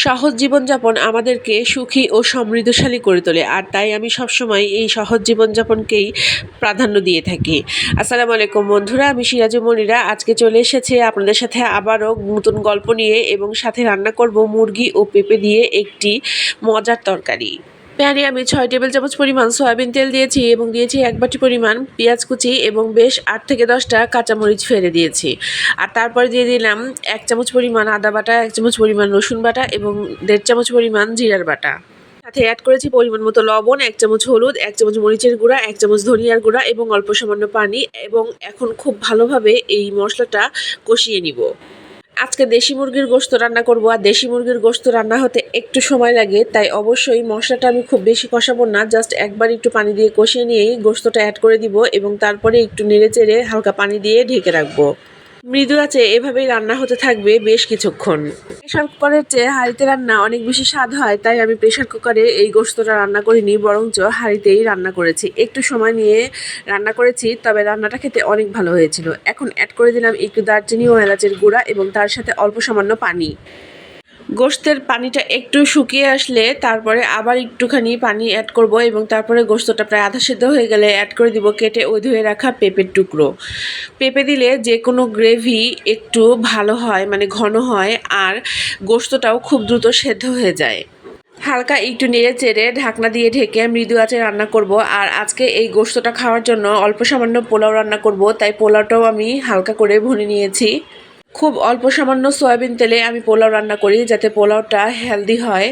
সহজ জীবনযাপন আমাদেরকে সুখী ও সমৃদ্ধশালী করে তোলে, আর তাই আমি সবসময় এই সহজ জীবনযাপনকেই প্রাধান্য দিয়ে থাকি। আসসালামু আলাইকুম বন্ধুরা, আমি সিরাজু মনিরা আজকে চলে এসেছি আপনাদের সাথে আবারও নতুন গল্প নিয়ে, এবং সাথে রান্না করব মুরগি ও পেঁপে দিয়ে একটি মজার তরকারি। প্যানে আমি 6 টেবিল চামচ পরিমাণ সয়াবিন তেল দিয়েছি এবং দিয়েছি 1 বাটি পরিমাণ পেঁয়াজ কুচি এবং বেশ 8 থেকে 10টা কাঁচামরিচ ফেলে দিয়েছি। আর তারপরে দিয়ে দিলাম 1 চামচ পরিমাণ আদা বাটা, 1 চামচ পরিমাণ রসুন বাটা এবং 1.5 চামচ পরিমাণ জিরার বাটা। সাথে অ্যাড করেছি পরিমাণ মতো লবণ, 1 চামচ হলুদ, 1 চামচ মরিচের গুঁড়া, 1 চামচ ধনিয়ার গুঁড়া এবং অল্প সামান্য পানি, এবং এখন খুব ভালোভাবে এই মশলাটা কষিয়ে নিব। আজকে দেশি মুরগির গোশত রান্না করব, আর দেশি মুরগির গোশত রান্না হতে একটু সময় লাগে, তাই অবশ্যই মশলাটা আমি খুব বেশি কষাবো না, জাস্ট একবার একটু পানি দিয়ে কষিয়ে নিয়েই গোশতটা অ্যাড করে দিব এবং তারপরে একটু নেড়ে চেড়ে হালকা পানি দিয়ে ঢেকে রাখবো। মৃদু আছে এভাবেই রান্না হতে থাকবে বেশ কিছুক্ষণ। প্রেশার কুকারের চেয়ে হাঁড়িতে রান্না অনেক বেশি স্বাদ হয়, তাই আমি প্রেশার কুকারে এই গোশতটা রান্না করিনি, বরঞ্চ হাঁড়িতেই রান্না করেছি। একটু সময় নিয়ে রান্না করেছি, তবে রান্নাটা খেতে অনেক ভালো হয়েছিল। এখন অ্যাড করে দিলাম একটু দারচিনি ও এলাচের গুঁড়া এবং তার সাথে অল্প সামান্য পানি। গোশতের পানিটা একটু শুকিয়ে আসলে তারপরে আবার একটুখানি পানি অ্যাড করব এবং তারপরে গোশতটা প্রায় আধা সেদ্ধ হয়ে গেলে অ্যাড করে দিব কেটে ও ধুয়ে রাখা পেঁপের টুকরো। পেঁপে দিলে যে কোনো গ্রেভি একটু ভালো হয়, মানে ঘন হয়, আর গোশতটাও খুব দ্রুত সেদ্ধ হয়ে যায়। হালকা একটু নেড়ে চেড়ে ঢাকনা দিয়ে ঢেকে মৃদু আঁচে রান্না করব। আর আজকে এই গোশতটা খাওয়ার জন্য অল্প সামান্য পোলাও রান্না করব, তাই পোলাওটাও আমি হালকা করে ভুনে নিয়েছি। খুব অল্প সামান্য সয়াবিন তেলে আমি পোলাও রান্না করি, যাতে পোলাওটা হেলদি হয়।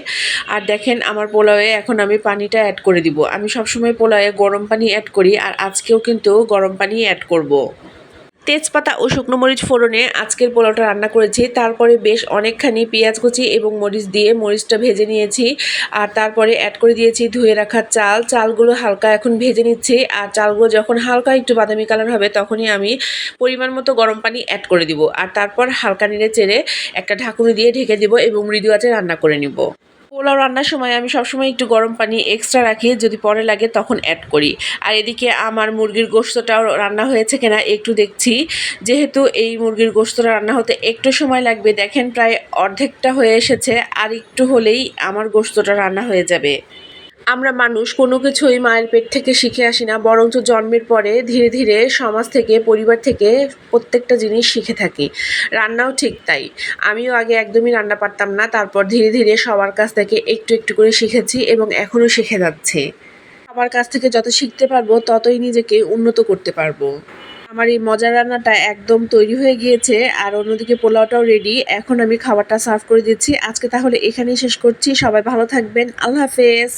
আর দেখেন আমার পোলাওয়ে এখন আমি পানিটা অ্যাড করে দিব। আমি সবসময় পোলাওয়ে গরম পানি অ্যাড করি, আর আজকেও কিন্তু গরম পানি অ্যাড করব। তেজপাতা ও শুকনো মরিচ ফোড়নে আজকের পোলাওটা রান্না করেছি। তারপরে বেশ অনেকখানি পেঁয়াজ কুচি এবং মরিচ দিয়ে মরিচটা ভেজে নিয়েছি, আর তারপরে অ্যাড করে দিয়েছি ধুয়ে রাখা চালগুলো হালকা এখন ভেজে নিচ্ছি। আর চালগুলো যখন হালকা একটু বাদামি কালার হবে তখনই আমি পরিমাণ মতো গরম পানি অ্যাড করে দিব, আর তারপর হালকা নেড়ে চেড়ে একটা ঢাকুনি দিয়ে ঢেকে দিব এবং মৃদু আঁচে রান্না করে নিব। পোলাও রান্নার সময় আমি সবসময় একটু গরম পানি এক্সট্রা রাখি, যদি পরে লাগে তখন অ্যাড করি। আর এদিকে আমার মুরগির গোশতটাও রান্না হয়েছে কিনা একটু দেখছি। যেহেতু এই মুরগির গোশতটা রান্না হতে একটু সময় লাগবে, দেখেন প্রায় অর্ধেকটা হয়ে এসেছে, আর একটু হলেই আমার গোশতটা রান্না হয়ে যাবে। আমরা মানুষ কোনো কিছুই মায়ের পেট থেকে শিখে আসি না, বরঞ্চ জন্মের পরে ধীরে ধীরে সমাজ থেকে, পরিবার থেকে প্রত্যেকটা জিনিস শিখে থাকি। রান্নাও ঠিক তাই। আমিও আগে একদমই রান্না পারতাম না, তারপর ধীরে ধীরে সবার কাছ থেকে একটু একটু করে শিখেছি এবং এখনও শিখে যাচ্ছি। সবার কাছ থেকে যত শিখতে পারবো ততই নিজেকে উন্নত করতে পারবো। আমার এই মজার রান্নাটা একদম তৈরি হয়ে গিয়েছে, আর অন্যদিকে পোলাওটাও রেডি। এখন আমি খাবারটা সার্ভ করে দিচ্ছি। আজকে তাহলে এখানেই শেষ করছি। সবাই ভালো থাকবেন। আল্লাহ হাফেজ।